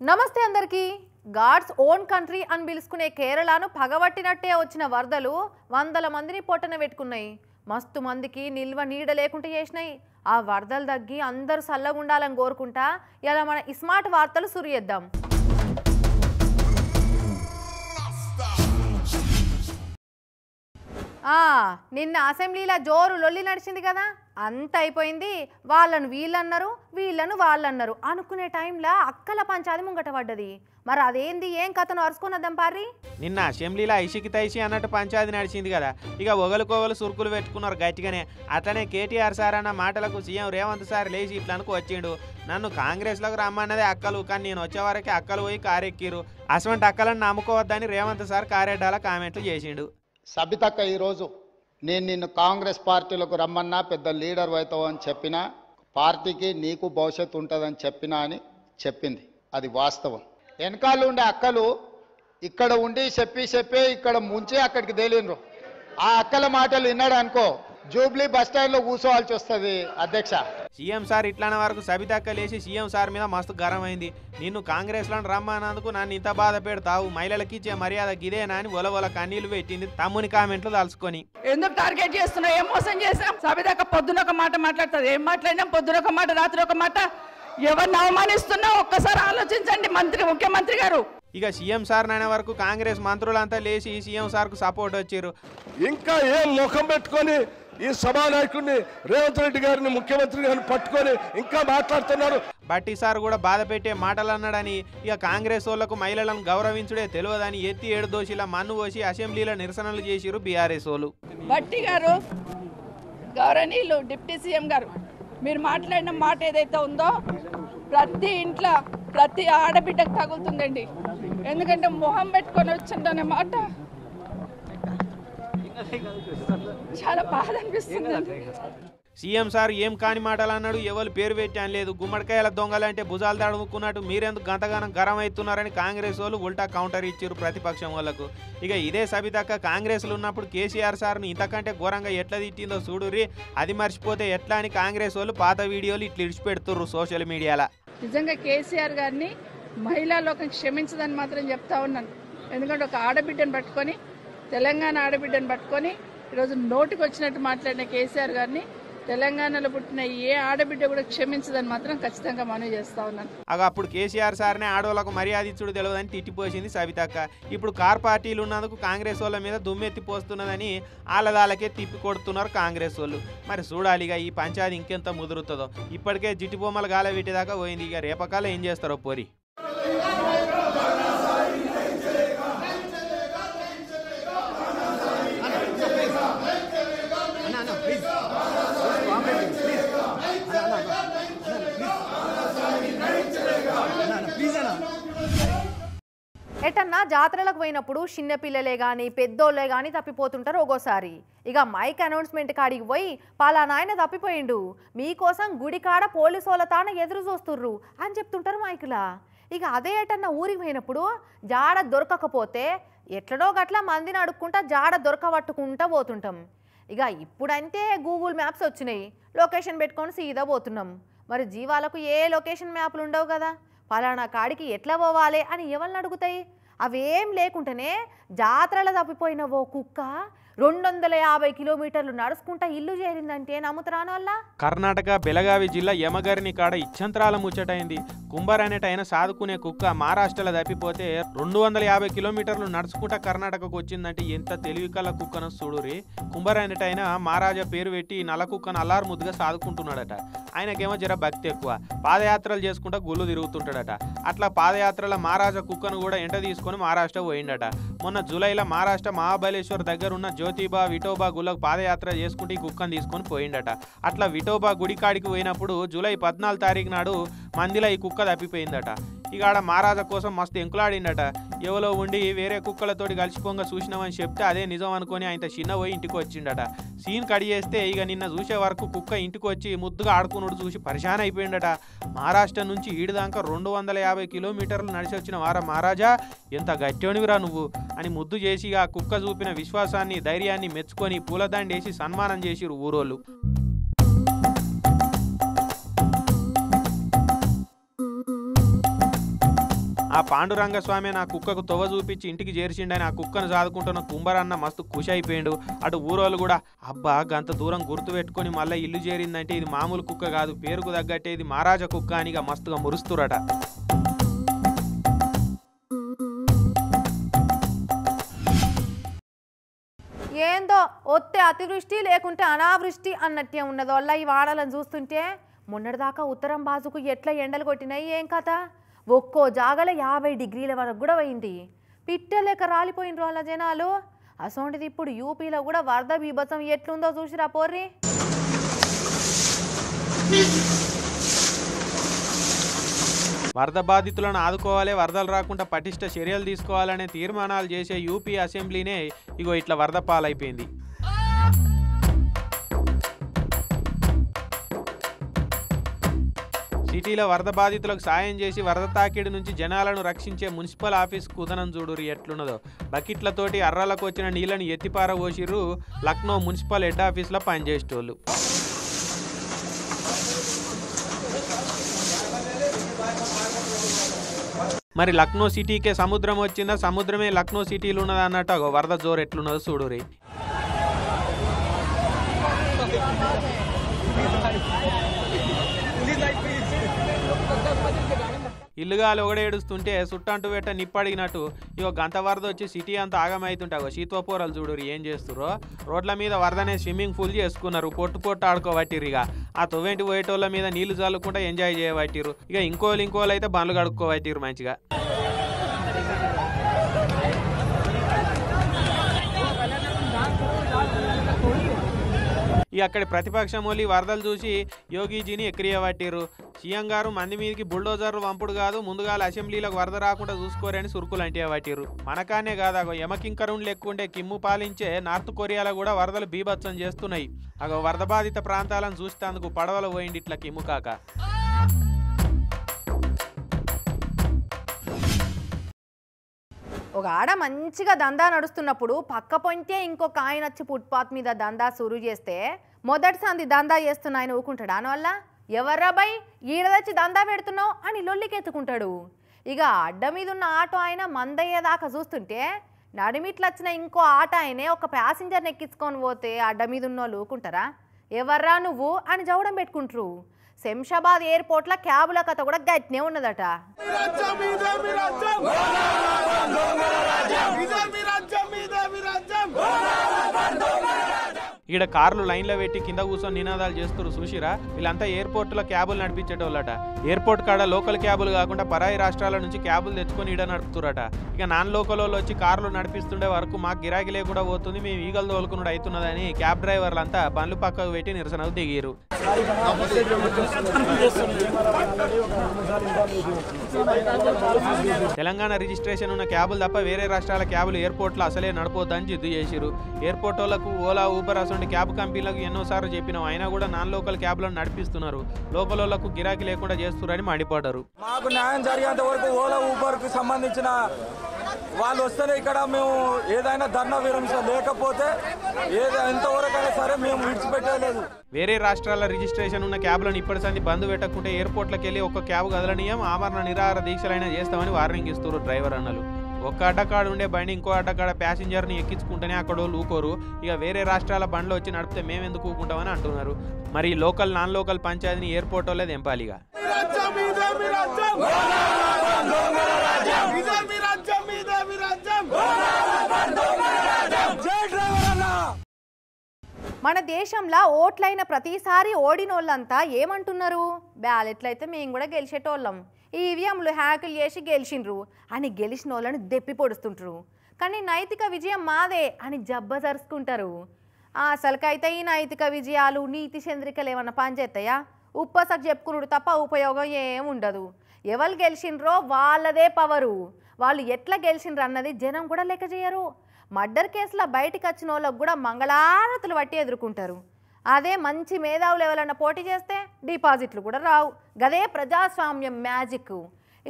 నమస్తే అందరికీ. God's own country అని పిలుచుకునే కేరళను పగబట్టినట్టే వచ్చిన వరదలు వందల మందిని పొట్టన పెట్టుకున్నాయి. మస్తు మందికి నిల్వ నీడ లేకుండా చేసినాయి. ఆ వరదలు తగ్గి అందరూ సల్లగుండాలని కోరుకుంటా ఇలా మన స్మార్ట్ వార్తలు సురియేద్దాం. నిన్న అసెంబ్లీలో జోరు లొల్లి నడిచింది కదా, అంత అయిపోయింది. వాళ్ళను వీళ్ళన్నారు, వీళ్ళను వాళ్ళన్నారు అనుకునే టైంలో అక్కల పంచాది ముంగట పడ్డది. మరి అదేంది, ఏం కథను అరుచుకున్నద్దాం పారి. నిన్న అసెంబ్లీలో ఐషికి తైసి అన్నట్టు పంచాది నడిచింది కదా, ఇక ఒగలుకోవలు సురుకులు పెట్టుకున్నారు గట్టిగానే. అట్లనే కేటీఆర్ సార్ అన్న మాటలకు సీఎం రేవంత్ సార్ లేచి ఇట్లనుకు వచ్చిండు. నన్ను కాంగ్రెస్లోకి రమ్మన్నదే అక్కలు, కానీ నేను వచ్చేవరకే అక్కలు పోయి కారెక్కిరు. అటువంటి అక్కలను నమ్ముకోవద్దని రేవంత్ సార్ కారెడ్డాల కామెంట్లు చేసిండు. సబితక్క ఈరోజు నేను నిన్ను కాంగ్రెస్ పార్టీలోకి రమ్మన్నా పెద్ద లీడర్ అవుతావు అని చెప్పినా, పార్టీకి నీకు భవిష్యత్తు ఉంటుందని చెప్పినా అని చెప్పింది. అది వాస్తవం. వెనకాల ఉండే అక్కలు ఇక్కడ ఉండి చెప్పి ఇక్కడ ముంచి అక్కడికి తేలినరు. ఆ అక్కల మాటలు విన్నాడు అనుకో, జూబ్లీ బస్టాండ్లో కూర్చోవాల్సి వస్తుంది అధ్యక్ష. సీఎం సార్ ఇట్లానే వరకు సబితక్క లేచి సీఎం సార్ మీద మస్తు గరం అయింది. నిన్ను కాంగ్రెస్లో రమ్మన్నందుకు నన్ను ఇంత బాధ పెడతావు, మహిళలకి ఇచ్చే మర్యాద గిదేనా అని ఒలవల కన్నీళ్లు పెట్టింది తమ్ముని కామెంట్లు తలుచుకొని. ఎందుకు టార్గెట్ చేస్తున్నావు, ఏం మోసం చేసాం? సబితక్క పొద్దున ఒక మాట మాట్లాడుతుంది, ఏం మాట్లాడినాం? పొద్దున ఒక మాట, రాత్రి ఒక మాట. ఎవరిని అవమానిస్తున్నావు ఒక్కసారి ఆలోచించండి ముఖ్యమంత్రి గారు. ఇక సీఎం సార్ నాయన వరకు కాంగ్రెస్ మంత్రులంతా లేచి సీఎం సార్కు సపోర్ట్ వచ్చారు. ఇంకా ఏం ముఖం పెట్టుకొని ఈ సభానాయకుడిని రేవంత్ రెడ్డి గారిని ముఖ్యమంత్రి గారిని పట్టుకొని ఇంకా మాట్లాడుతున్నారు. బట్టి సార్ కూడా బాధ పెట్టే మాటలు అన్నాడని, ఇక కాంగ్రెస్ వాళ్ళకు మహిళలను గౌరవించుడే తెలియదని ఎత్తి ఏడు దోషిలా మన్ను పోసి అసెంబ్లీలో నిరసనలు చేసిరు బీఆర్ఎస్ వాళ్ళు. బట్టి గారు, గౌరవనీయులు డిప్యూటీ సీఎం గారు, మీరు మాట్లాడిన మాట ఏదైతే ఉందో ప్రతి ఇంట్లో ప్రతి ఆడబిడ్డకు తగులుతుందండి. ఎందుకంటే మొహం పెట్టుకొని వచ్చిందనే మాట చాలా బాధ అనిపిస్తుంది. సీఎం సార్ ఏం కాని మాటలు అన్నాడు, ఎవరు పేరు పెట్టి అనలేదు. గుమ్మడికాయల దొంగలంటే భుజాలు తడుముకున్నట్టు మీరెందుకు గంతగానం గరం అవుతున్నారని కాంగ్రెస్ వాళ్ళు ఉల్టా కౌంటర్ ఇచ్చారు ప్రతిపక్షం వాళ్ళకు. ఇక ఇదే సబితక్క కాంగ్రెస్లో ఉన్నప్పుడు కేసీఆర్ సార్ని ఇంతకంటే ఘోరంగా ఎట్లా తిట్టిందో చూడుర్రి, అది మర్చిపోతే ఎట్లా అని కాంగ్రెస్ వాళ్ళు పాత వీడియోలు ఇట్లా ఇడిచిపెడుతుర్రు సోషల్ మీడియాలో. నిజంగా కేసీఆర్ గారిని మహిళా లోకం క్షమించదని మాత్రం చెప్తా ఉన్నాను. ఎందుకంటే ఒక ఆడబిడ్డను పట్టుకొని, తెలంగాణ ఆడబిడ్డను పట్టుకొని ఈరోజు నోటికి వచ్చినట్టు మాట్లాడిన కేసీఆర్ గారిని తెలంగాణలో పుట్టిన ఏ ఆడబిడ్డ కూడా క్షమించదని మాత్రం ఖచ్చితంగా మనవి చేస్తా ఉన్నాను. అప్పుడు కేసీఆర్ సార్నే ఆడవాళ్ళకు మర్యాద ఇచ్చుడు తెలియదని తిట్టిపోసింది సబితక్క. ఇప్పుడు కార్ పార్టీలు ఉన్నందుకు కాంగ్రెస్ వాళ్ళ మీద దుమ్మెత్తి పోస్తున్నదని ఆలదాలకే తిప్పి కొడుతున్నారు కాంగ్రెస్ వాళ్ళు. మరి చూడాలిగా ఈ పంచాయతీ ఇంకెంత ముదురుతుందో. ఇప్పటికే జిట్టిబొమ్మలు గాల పెట్టేదాకా పోయింది. ఇక రేపకాల ఏం చేస్తారో పోరి. ఎటన్నా జాతరలకు పోయినప్పుడు చిన్నపిల్లలే కానీ పెద్దోళ్ళే కానీ తప్పిపోతుంటారు ఒక్కోసారి. ఇక మైక్ అనౌన్స్మెంట్ కాడికి పోయి పలానా ఆయన తప్పిపోయిండు, మీకోసం గుడికాడ పోలీసోళ్ళ తాన ఎదురు చూస్తుర్రు అని చెప్తుంటారు మైకులా. ఇక అదే ఎటన్నా ఊరికి పోయినప్పుడు జాడ దొరకకపోతే ఎట్లనో గట్లా మందిని అడుక్కుంటా జాడ దొరకబట్టుకుంటా పోతుంటాం. ఇక ఇప్పుడంటే గూగుల్ మ్యాప్స్ వచ్చినాయి, లొకేషన్ పెట్టుకొని సీదా పోతున్నాం. మరి జీవాలకు ఏ లొకేషన్ మ్యాప్లు ఉండవు కదా, పలానా కాడికి ఎట్లా పోవాలి అని ఎవరిని అడుగుతాయి? అవేం లేకుంటేనే జాతరలో తప్పిపోయిన ఓ కుక్క 250 కిలోమీటర్లు నడుచుకుంటా ఇల్లు చేరిందంటే నమ్ముతరాని వల్ల. కర్ణాటక బెలగావి జిల్లా యమగరిని కాడ ఇచ్చంతరాల ముచ్చటైంది. కుంభర్ అనేటైన సాదుకునే కుక్క మహారాష్ట్రలో తప్పిపోతే 250 కిలోమీటర్లు నడుచుకుంటా కర్ణాటకకు వచ్చిందంటే ఎంత తెలివి కల కుక్కను చూడురి. కుంభర్ అనేటైన మహారాజా పేరు పెట్టి నల్ల కుక్కను అల్లారు ముద్దుగా సాదుకుంటున్నాడట. ఆయనకేమో జర భక్తి ఎక్కువ, పాదయాత్రలు చేసుకుంటా గుళ్ళు తిరుగుతుంటాడట. అట్లా పాదయాత్రల మహారాజా కుక్కను కూడా ఎంట తీసుకొని మహారాష్ట్ర పోయిండట. మొన్న జూలైలో మహారాష్ట్ర మహాబలేశ్వర్ దగ్గర ఉన్న జ్యోతిబా విఠోబా గుళ్ళకు పాదయాత్ర చేసుకుంటే ఈ కుక్కను తీసుకొని పోయిండట. అట్లా విఠోబా గుడికాడికి పోయినప్పుడు జూలై 14 తారీఖు నాడు మందిలో ఈ కుక్క తప్పిపోయిందట. ఇక ఆడ మహారాజా కోసం మస్తు ఎంకులాడిండట. ఎవలో ఉండి వేరే కుక్కలతోటి కలిసిపోగా చూసినామని చెప్తే అదే నిజం అనుకొని ఆయన చిన్న పోయి ఇంటికి వచ్చిండట. సీన్ కడి చేస్తే ఇక నిన్న చూసే వరకు కుక్క ఇంటికి వచ్చి ముద్దుగా ఆడుకున్నాడు చూసి పరిశాన్ అయిపోయిండట. మహారాష్ట్ర నుంచి ఈడిదాకా 250 కిలోమీటర్లు నడిచి వచ్చిన మహారాజా ఎంత గట్టినివిరా నువ్వు అని ముద్దు చేసి ఆ కుక్క చూపిన విశ్వాసాన్ని ధైర్యాన్ని మెచ్చుకొని పూలదండేసి సన్మానం చేసిరు ఊరోళ్ళు. ఆ పాండురంగస్వామి నా కుక్కకు తొవ్వ చూపించి ఇంటికి చేర్చిండని ఆ కుక్కను సాదుకుంటున్న కుంభరన్న మస్తు ఖుషి అయిపోయిండు. అటు ఊరోళ్ళు కూడా అబ్బా గంత దూరం గుర్తు పెట్టుకొని మళ్ళీ ఇల్లు చేరిందంటే ఇది మామూలు కుక్క కాదు, పేరుకు తగ్గట్టే ఇది మహారాజా కుక్క అని మస్తుగా మురుస్తురట. ఏందో ఒత్తే అతివృష్టి లేకుంటే అనావృష్టి అన్నట్టే ఉన్నది వల్ల ఈ వాడలను చూస్తుంటే. మొన్నటిదాకా ఉత్తరం బాజుకు ఎట్లా ఎండలు కొట్టినాయి ఏం కథ, ఒక్కో జాగల 50 డిగ్రీల వరకు కూడా పోయింది. పిట్టలేక రాలిపోయిన వాళ్ళ జనాలు. అసోంటిది ఇప్పుడు యూపీలో కూడా వరద బీభత్సం ఎట్లుందో చూసిరా పోర్రి. వరద బాధితులను ఆదుకోవాలి, వరదలు రాకుండా పటిష్ట చర్యలు తీసుకోవాలనే తీర్మానాలు చేసే యూపీ అసెంబ్లీనే ఇగో ఇట్లా వరద పాలైపోయింది. సిటీలో వరద బాధితులకు సాయం చేసి వరద తాకిడి నుంచి జనాలను రక్షించే మున్సిపల్ ఆఫీస్ కుదనం చూడురు ఎట్లున్నదో. బకెట్లతోటి అర్రాలకు వచ్చిన నీళ్లను ఎత్తిపార పోసిర్రు లక్నో మున్సిపల్ హెడ్ ఆఫీస్లో పనిచేసేటోళ్ళు. మరి లక్నో సిటీకే సముద్రం వచ్చిందా, సముద్రమే లక్నో సిటీలో ఉన్నదా అన్నట్టు వరద జోరు ఎట్లున్నదో చూడురి. ఇల్లుగాలు ఒకడే ఏడుస్తుంటే సుట్టంటూ పెట్ట నిప్పడిగినట్టు ఇగో గంత వరద వచ్చి సిటీ అంతా ఆగమైతుంటాగో శీతోపోరలు చూడురు ఏం చేస్తురో. రోడ్ల మీద వరదనే స్విమ్మింగ్ పూల్ చేసుకున్నారు, పొట్టు ఆడుకోబట్టిరు. ఇక ఆ తొవ్వేంటి పోయేటోళ్ళ మీద నీళ్లు చల్లుకుంటా ఎంజాయ్ చేయబట్టిరు. ఇక ఇంకోళ్ళు అయితే బండ్లు కడుక్కోబట్టిరు మంచిగా. ఇక అక్కడి ప్రతిపక్షం వాళ్ళు వరదలు చూసి యోగీజీని ఎక్కిరియబట్టిరు. సీఎం గారు మంది మీదకి బుల్డోజర్లు వంపుడు కాదు, ముందుగా అసెంబ్లీలకు వరద రాకుండా చూసుకోరని సురుకులు అంటే పట్టిరు. మనకానే కాదు యమకింకరుణ్లు ఎక్కువంటే కిమ్ము పాలించే నార్త్ కొరియాలో కూడా వరదలు బీభత్సం చేస్తున్నాయి. వరద బాధిత ప్రాంతాలను చూసేందుకు పడవలు పోయింది ఇట్లా కిమ్ము కాక. ఒక ఆడ మంచిగా దందా నడుస్తున్నప్పుడు పక్క పొంటే ఇంకొక ఆయన వచ్చి ఫుట్పాత్ మీద దందా సురు చేస్తే మొదటి సంది దందా చేస్తున్న ఆయన ఊకుంటాడు. దానివల్ల ఎవర్రాబాయ్ ఈడదచ్చి దందా పెడుతున్నావు అని లొల్లికెత్తుకుంటాడు. ఇక అడ్డ మీద ఉన్న ఆటో ఆయన మందయ్యేదాకా చూస్తుంటే నడిమిట్లు వచ్చిన ఇంకో ఆట ఆయనే ఒక ప్యాసింజర్ని ఎక్కించుకొని పోతే అడ్డ మీద ఉన్న వాళ్ళు ఊకుంటారా? ఎవర్రా నువ్వు అని జవడం పెట్టుకుంటారు. శంషాబాద్ ఎయిర్పోర్ట్ల క్యాబుల కథ కూడా గట్నే ఉన్నదట. ఈడ కార్లు లైన్లో పెట్టి కింద కూర్చొని నినాదాలు చేస్తారు చూసిరా. వీళ్ళంతా ఎయిర్పోర్ట్లో క్యాబులు నడిపించేటోళ్ళట. ఎయిర్పోర్ట్ కాడ లోకల్ క్యాబులు కాకుండా పరాయి రాష్ట్రాల నుంచి క్యాబులు తెచ్చుకొని ఈడ నడుపుతురట. ఇక నాన్ లోకల్ వాళ్ళు వచ్చి కార్లు నడిపిస్తుండే వరకు మాకు గిరాకీ లేకుండా పోతుంది, మేము ఈగలు తోలుకున్నాడు అవుతున్నదని క్యాబ్ డ్రైవర్లంతా బండ్లు పక్కకు పెట్టి నిరసనకు దిగిరు. తెలంగాణ రిజిస్ట్రేషన్ ఉన్న క్యాబులు తప్ప వేరే రాష్ట్రాల క్యాబులు ఎయిర్పోర్ట్లో అసలే నడపొద్దని జిద్దు చేసిరు. ఎయిర్పోర్ట్ వాళ్ళకు ఓలా ఊబర్ అసలు క్యాబ్ కంపెనీలకు ఎన్నోసార్లు చెప్పినాం, అయినా కూడా నాన్ లోకల్ క్యాబ్లను నడిపిస్తున్నారు, లోకల్ వాళ్ళకు గిరాకీ లేకుండా చేస్తున్నారని మండిపడ్డారు. మాకు న్యాయం జరిగేంత వరకు ఓలా ఊబర్ కు సంబంధించిన వాళ్ళు వస్తేనే ఇక్కడ మేము ఏదైనా ధర్నా విరమిస్తాం, లేకపోతే ఎంతవరకైనా సరే మేము విడిచిపెట్టలేదు. వేరే రాష్ట్రాల రిజిస్ట్రేషన్ ఉన్న క్యాబ్లను ఇప్పటి సంది బంద్ పెట్టకుంటే ఎయిర్పోర్ట్లకు వెళ్ళి ఒక్క క్యాబ్ కదలనీయం, ఆమరణ నిరాహార దీక్షలైనా చేస్తామని వార్నింగ్ ఇస్తున్నారు డ్రైవర్ అన్నలు. ఒక్క అడ్డకాడ ఉండే బండి ఇంకో అడ్డకాడ ప్యాసింజర్ని ఎక్కించుకుంటేనే అక్కడ ఊకోరు. ఇక వేరే రాష్ట్రాల బండ్లు వచ్చి నడిపితే మేము ఎందుకు ఊకుంటామని అంటున్నారు. మరి లోకల్ నాన్ లోకల్ పంచాయతీని ఎయిర్పోర్ట్ వాళ్ళే తెంపాలిగా. మన దేశంలో ఓట్లైన ప్రతిసారి ఓడినోళ్ళంతా ఏమంటున్నారు? బ్యాలెట్లయితే మేము కూడా గెలిచేటోళ్ళం, ఈవీఎంలు హ్యాకులు చేసి గెలిచిండ్రు అని గెలిచిన వాళ్ళని దెప్పి పొడుస్తుంటారు. కానీ నైతిక విజయం మాదే అని జబ్బజరుచుకుంటారు. అసలుకైతే ఈ నైతిక విజయాలు నీతి చంద్రికలు ఏమన్నా పనిచేస్తాయా? ఉప్పసకు చెప్పుకున్నాడు తప్ప ఉపయోగం ఏం ఉండదు. ఎవరు గెలిచిండ్రో వాళ్ళదే పవరు, వాళ్ళు ఎట్లా గెలిచిండ్రు అన్నది జనం కూడా లెక్క చేయరు. మర్డర్ కేసులో బయటికి వచ్చిన వాళ్ళకు కూడా మంగళారతులు పట్టి ఎదుర్కొంటారు. అదే మంచి మేధావులు ఎవరైనా పోటీ చేస్తే డిపాజిట్లు కూడా రావు. గదే ప్రజాస్వామ్యం మ్యాజిక్.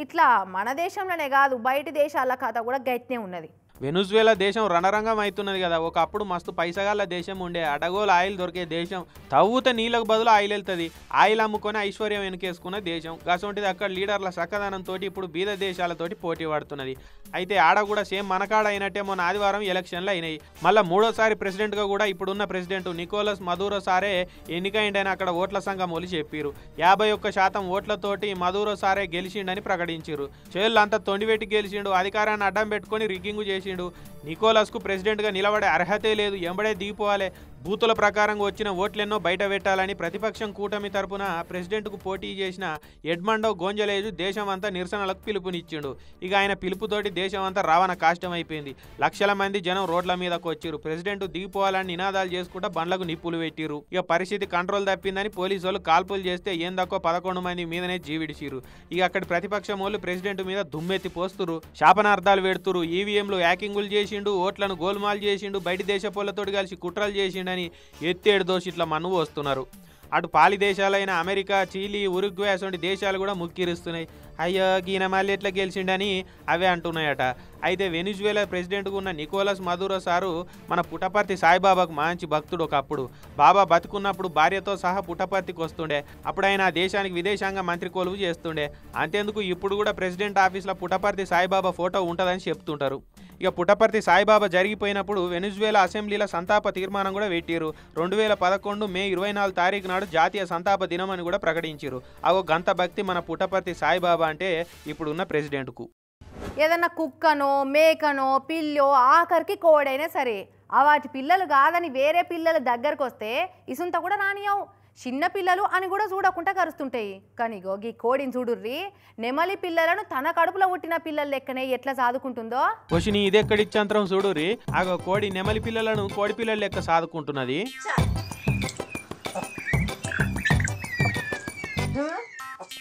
ఇట్లా మన దేశంలోనే కాదు బయటి దేశాల కథ కూడా గట్నే ఉన్నది. వెనుజువేలా దేశం రణరంగం అవుతున్నది కదా. ఒకప్పుడు మస్తు పైసగాళ్ళ దేశం ఉండే, అడగోలు ఆయిల్ దొరికే దేశం. తవ్వుతే నీళ్ళకు బదులు ఆయిల్ వెళ్తుంది. ఆయిల్ అమ్ముకొని ఐశ్వర్యం వెనుకేసుకున్న దేశం. గసొంటిది అక్కడ లీడర్ల సక్కదనంతో ఇప్పుడు బీద దేశాలతోటి పోటీ పడుతున్నది. అయితే ఆడ కూడా సేమ్ మనకాడ అయినట్టే మొన్న ఆదివారం ఎలక్షన్లు అయినాయి. మళ్ళీ మూడోసారి ప్రెసిడెంట్గా కూడా ఇప్పుడున్న ప్రెసిడెంట్ నికోలస్ మదూరో సారే ఎన్నికైండని అక్కడ ఓట్ల సంఘం వాళ్ళు చెప్పారు. 51% ఓట్లతోటి మదూరో సారే గెలిచిండని ప్రకటించారు. చేళ్ళంతా తొండిపెట్టి గెలిచిండు, అధికారాన్ని అడ్డం పెట్టుకొని రిగ్గింగ్ చేసిండు. నికోలస్కు ప్రెసిడెంట్గా నిలబడే అర్హతే లేదు, ఎంబడే దిగిపోవాలి. బూతుల ప్రకారంగా వచ్చిన ఓట్లెన్నో బయట పెట్టాలని ప్రతిపక్షం కూటమి తరపున ప్రెసిడెంట్కు పోటీ చేసిన ఎడ్మండో గోంజలేజు దేశం అంతా నిరసనలకు పిలుపునిచ్చిండు. ఇక ఆయన పిలుపుతోటి దేశం అంతా రావణ కాష్టమైపోయింది. లక్షల మంది జనం రోడ్ల మీదకు వచ్చిరు. ప్రెసిడెంట్ దిగిపోవాలని నినాదాలు చేసుకుంటూ బండ్లకు నిప్పులు పెట్టిరు. ఇక పరిస్థితి కంట్రోల్ తప్పిందని పోలీసు వాళ్ళు కాల్పులు చేస్తే ఏం తక్కువ 11 మంది మీదనే జీవిడిచిరు. ఇక అక్కడి ప్రతిపక్షం వాళ్ళు ప్రెసిడెంట్ మీద దుమ్మెత్తి పోస్తురు, శాపనార్థాలు పెడుతురు. ఈవీఎంలు హ్యాకింగులు చేసిండు, ఓట్లను గోల్మాల్ చేసిండు, బయటి దేశ పోలతోటి కలిసి కుట్రలు చేసిండు అని ఎత్తేడు దోషి ఇట్లా మన్ను వస్తున్నారు. అటు పాలి దేశాలైన అమెరికా, చిలీ, ఉరుగ్వే అటువంటి దేశాలు కూడా ముక్కిరుస్తున్నాయి. అయ్యో ఈయన మళ్ళీ ఎట్లా గెలిచిండని అవే అంటున్నాయట. అయితే వెనిజువేలా ప్రెసిడెంట్గా ఉన్న నికోలస్ మదూరో సారు మన పుట్టపర్తి సాయిబాబాకు మంచి భక్తుడు. ఒకప్పుడు బాబా బతుకున్నప్పుడు భార్యతో సహా పుట్టపర్తికి వస్తుండే. అప్పుడు ఆయన ఆ దేశానికి విదేశాంగ మంత్రి కొలువు చేస్తుండే. అంతేందుకు ఇప్పుడు కూడా ప్రెసిడెంట్ ఆఫీస్లో పుట్టపర్తి సాయిబాబా ఫోటో ఉంటుందని చెప్తుంటారు. ఇక పుట్టపర్తి సాయిబాబా జరిగిపోయినప్పుడు వెనిజువేలా అసెంబ్లీలో సంతాప తీర్మానం కూడా పెట్టారు. 2011 మే 24 తారీఖు నాడు జాతీయ సంతాప దినం అని కూడా ప్రకటించారు. అగో గంత భక్తి మన పుట్టపర్తి సాయిబాబా అంటే ఇప్పుడున్న ప్రెసిడెంట్కు. ఏదన్నా కుక్కనో మేకనో పిల్లో ఆఖరికి కోడైనా సరే వాటి పిల్లలు కాదని వేరే పిల్లల దగ్గరకు వస్తే ఇసుంత కూడా రానియవు. చిన్న పిల్లలు అని కూడా చూడకుండా కరుస్తుంటాయి. కానీ గీ కోడిని చూడుర్రి, నెమలి పిల్లలను తన కడుపులో పుట్టిన పిల్లల లెక్కనే ఎట్లా సాదుకుంటుందో. క్వశ్చన్ ఇదెక్కడిచ్చంతరం చూడుర్రి. ఆగో కోడి నెమలి పిల్లలను కోడి పిల్లల లెక్క సాదుకుంటున్నది.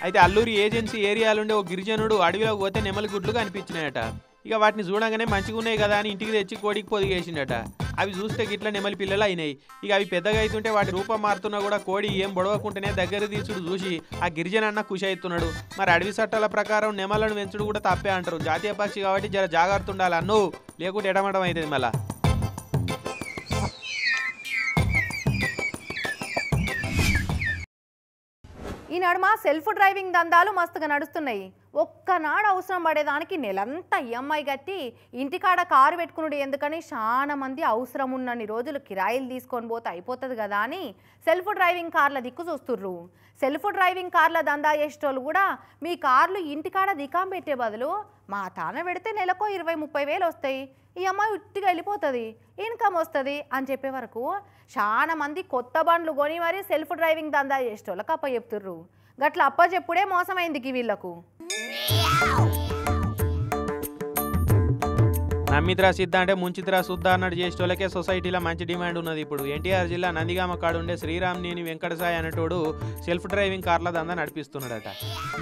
అయితే అల్లూరి ఏజెన్సీ ఏరియాలుండే ఓ గిరిజనుడు అడవిలోకి పోతే నెమలి గుడ్లు కనిపించినాయట. ఇక వాటిని చూడగానే మంచిగా ఉన్నాయి కదా అని ఇంటికి తెచ్చి కోడికి పొదిగేసిండట. అవి చూస్తే గిట్ల నెమలి పిల్లలు అయినాయి. ఇక అవి పెద్దగా అవుతుంటే వాటి రూపం మారుతున్నా కూడా కోడి ఏం బొడవకుంటేనే దగ్గర తీసుడు చూసి ఆ గిరిజన అన్న ఖుషి అవుతున్నాడు. మరి అడవి చట్టాల ప్రకారం నెమలను పెంచుడు కూడా తప్పే అంటారు. జాతీయ పక్షి కాబట్టి జర జాగ్రత్త ఉండాలి అన్ను, లేకుంటే ఎడమడం అవుతుంది మళ్ళా. ఈ నడుమ సెల్ఫ్ డ్రైవింగ్ దందాలు మస్తుగా నడుస్తున్నాయి. ఒక్కనాడు అవసరం పడేదానికి నెలంతా ఈఎంఐ కట్టి ఇంటికాడ కారు పెట్టుకున్నాడు ఎందుకని చాలా మంది అవసరం ఉన్నన్ని రోజులు కిరాయిలు తీసుకొని పోతే అయిపోతుంది కదా అని సెల్ఫ్ డ్రైవింగ్ కార్ల దిక్కు చూస్తుర్రు. సెల్ఫ్ డ్రైవింగ్ కార్ల దందా చేసేటోళ్ళు కూడా మీ కార్లు ఇంటికాడ దికాం పెట్టే బదులు మా తాన పెడితే నెలకు 20-30 వేలు వస్తాయి, ఈఎంఐ ఉట్టిగా వెళ్ళిపోతుంది, ఇన్కమ్ వస్తుంది అని చెప్పే వరకు చాలా మంది కొత్త బండ్లు కొని మరీ సెల్ఫ్ డ్రైవింగ్ దందా చేసేటోళ్ళకి అప్ప చెప్తుర్రు. గట్ల అప్ప చెప్పుడే మోసమైంది వీళ్ళకు. నమ్మిద్రా సిద్ధ అంటే ముంచిద్రా శుద్ధ అన్నట్టు చేసేటోళ్ళకే సొసైటీలో మంచి డిమాండ్ ఉన్నది. ఇప్పుడు ఎన్టీఆర్ జిల్లా నందిగామ కాడుండే శ్రీరామ్నేని వెంకటసాయి అనేటోడు సెల్ఫ్ డ్రైవింగ్ కార్ల దందా నడిపిస్తున్నాడట.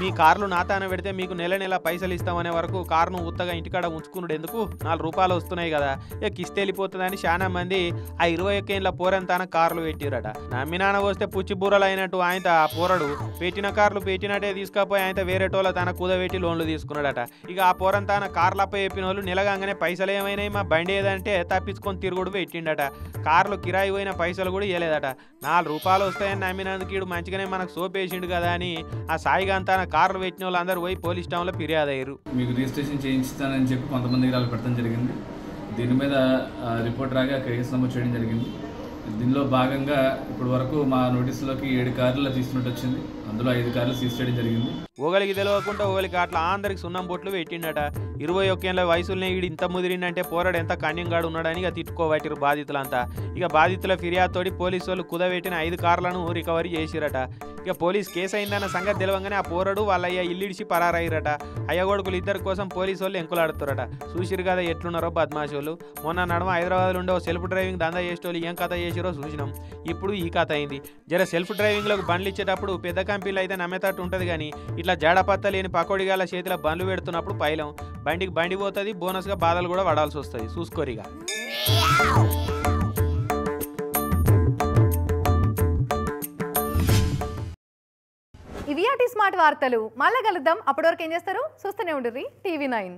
మీ కార్లు నాతాన పెడితే మీకు నెల పైసలు ఇస్తామనే వరకు కారును ఉత్తగా ఇంటికాడ ఉంచుకున్నాడు ఎందుకు, 4 రూపాయలు వస్తున్నాయి కదా, ఇక కిస్తే వెళ్ళిపోతుందని చాలా మంది ఆ 21 ఏళ్ళ పోరంతాన కార్లు పెట్టిరట. నమ్మినాన వస్తే పుచ్చి బూరలు అయినట్టు ఆయన ఆ పోరడు పెట్టిన కార్లు పెట్టినట్టే తీసుకపోయి ఆయన వేరేటోళ్ళ తన కుదబెట్టి లోన్లు తీసుకున్నాడట. ఇక ఆ పోరంతాన కార్లపై చెప్పిన వాళ్ళు నెలగానే పైసలు ఏమైనాయి మా బండి ఏదంటే తప్పించుకొని తిరుగుడు పెట్టిండట. కార్లు కిరాయి పోయిన పైసలు కూడా ఇవ్వలేదట. 4 రూపాయలు వస్తాయని నమ్మినందుకు ఈడు మంచిగానే మనకు సోపేసిండు కదా అని ఆ సాయిగాంతాన కార్లు పెట్టిన వాళ్ళు అందరూ పోయి పోలీస్ స్టేషన్లో ఫిర్యాదు అయ్యారు. మీకు రిజిస్ట్రేషన్ చేయించుతానని చెప్పి కొంతమంది దగ్గర పెట్టడం జరిగింది. దీని మీద రిపోర్ట్ రాగా కేసు నమోదు చేయడం జరిగింది. దీనిలో భాగంగా ఇప్పటి వరకు మా నోటీసులోకి 7 కార్లు తీసుకున్నట్టు వచ్చింది. అందులో 5 కార్లు సీజ్ చేయడం జరిగింది. ఓగలికి తెలియకుండా ఓగలికి అట్లా అందరికి సున్నం బొట్లు పెట్టిండట. 21 ఏళ్ళ వయసులోనే వీడు ఇంత ముదిరిండంటే పోరాడు ఎంత కన్యంగాడు ఉన్నాడని ఇక తిట్టుకోబట్టిరు బాధితులంతా. ఇక బాధితుల ఫిర్యాదుతోటి పోలీసు వాళ్ళు కుదబెట్టిన 5 కార్లను రికవరీ చేసిరట. ఇక పోలీస్ కేసు అయిందన్న సంగతి తెలవంగానే ఆ పోరడు వాళ్ళయ్య ఇల్లిడిచి పరారయ్యారట. అయ్యగొడుకులు ఇద్దరి కోసం పోలీసు వాళ్ళు ఎంకులాడుతారట. చూసిరు కదా ఎట్లున్నారో బద్మాషోళ్ళు. మొన్న నడమ హైదరాబాద్లో ఉండే సెల్ఫ్ డ్రైవింగ్ దందా చేసేటోళ్ళు ఏం కథ చేసిరో చూసినాం. ఇప్పుడు ఈ కథ అయింది. జర సెల్ఫ్ డ్రైవింగ్లోకి బండ్లు ఇచ్చేటప్పుడు పెద్ద కంపెనీలు అయితే నమ్మేటట్టు ఉంటుంది, కానీ ఇట్లా జాడపత్త లేని పకోడిగాల చేతిలో బండ్లు పెడుతున్నప్పుడు పైలం బండికి బండి పోతుంది, బోనస్గా బాధలు కూడా పడాల్సి వస్తుంది. చూసుకోరిగా. ఇవి అటి స్మార్ట్ వార్తలు. మళ్ళీ కలుద్దాం. అప్పటి వరకు ఏం చేస్తారు? చూస్తూనే ఉండుర్రి TV9.